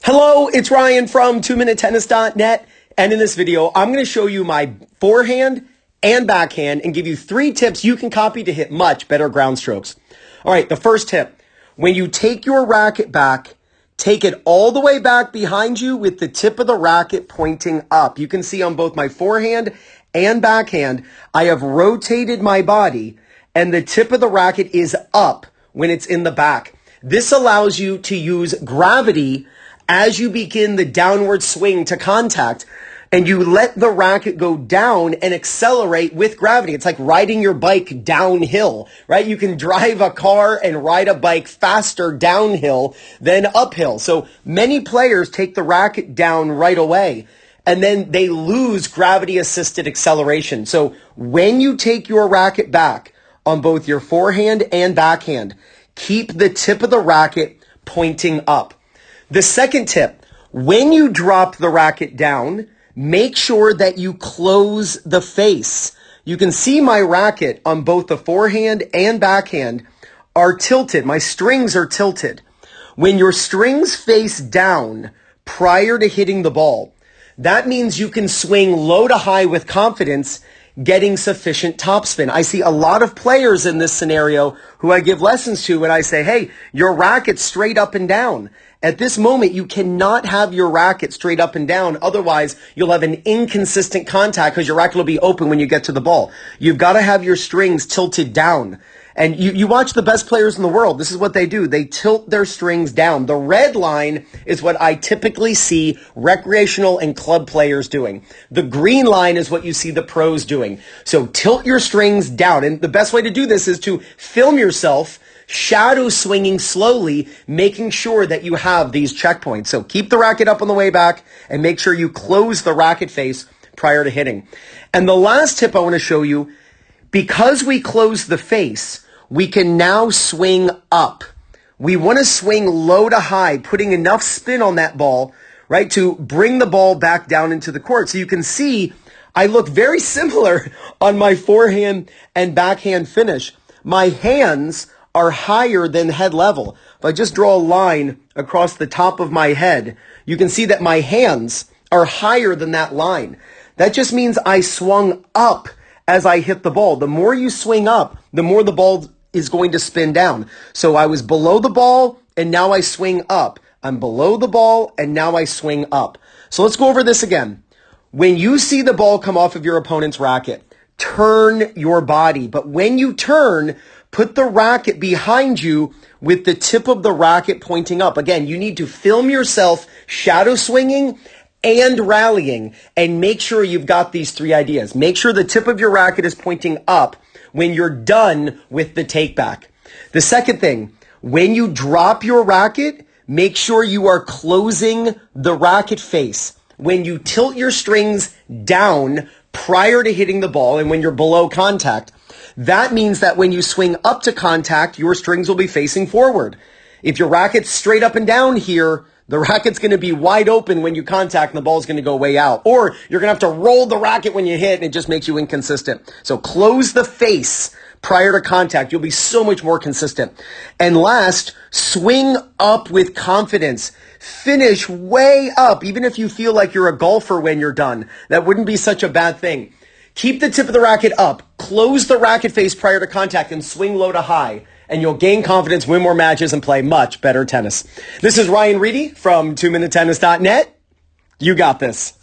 Hello, it's Ryan from 2minutetennis.net, and in this video, I'm going to show you my forehand and backhand and give you 3 tips you can copy to hit much better ground strokes. All right, the first tip, when you take your racket back, take it all the way back behind you with the tip of the racket pointing up. You can see on both my forehand and backhand, I have rotated my body and the tip of the racket is up when it's in the back. This allows you to use gravity as you begin the downward swing to contact, and you let the racket go down and accelerate with gravity. It's like riding your bike downhill, right? You can drive a car and ride a bike faster downhill than uphill. So many players take the racket down right away, and then they lose gravity-assisted acceleration. So when you take your racket back on both your forehand and backhand, keep the tip of the racket pointing up. The second tip, when you drop the racket down, make sure that you close the face. You can see my racket on both the forehand and backhand are tilted. My strings are tilted. When your strings face down prior to hitting the ball, that means you can swing low to high with confidence, getting sufficient topspin. I see a lot of players in this scenario who I give lessons to and I say, hey, your racket's straight up and down. At this moment, you cannot have your racket straight up and down. Otherwise, you'll have an inconsistent contact because your racket will be open when you get to the ball. You've got to have your strings tilted down. And you watch the best players in the world. This is what they do. They tilt their strings down. The red line is what I typically see recreational and club players doing. The green line is what you see the pros doing. So tilt your strings down. And the best way to do this is to film yourself shadow swinging slowly, making sure that you have these checkpoints. So keep the racket up on the way back and make sure you close the racket face prior to hitting. And the last tip I want to show you, because we close the face, we can now swing up. We want to swing low to high, putting enough spin on that ball, right, to bring the ball back down into the court. So you can see I look very similar on my forehand and backhand finish. My hands are higher than head level. If I just draw a line across the top of my head, you can see that my hands are higher than that line. That just means I swung up as I hit the ball. The more you swing up, the more the ball is going to spin down. So I was below the ball and now I swing up. I'm below the ball and now I swing up. So let's go over this again. When you see the ball come off of your opponent's racket, turn your body. But when you turn, put the racket behind you with the tip of the racket pointing up. Again, you need to film yourself shadow swinging and rallying, and make sure you've got these 3 ideas. Make sure the tip of your racket is pointing up when you're done with the take back. The second thing, when you drop your racket, make sure you are closing the racket face. When you tilt your strings down prior to hitting the ball and when you're below contact, that means that when you swing up to contact, your strings will be facing forward. If your racket's straight up and down here, the racket's going to be wide open when you contact and the ball's going to go way out. Or you're going to have to roll the racket when you hit and it just makes you inconsistent. So close the face prior to contact. You'll be so much more consistent. And last, swing up with confidence. Finish way up, even if you feel like you're a golfer when you're done. That wouldn't be such a bad thing. Keep the tip of the racket up, close the racket face prior to contact, and swing low to high. And you'll gain confidence, win more matches, and play much better tennis. This is Ryan Reedy from 2minutetennis.net. You got this.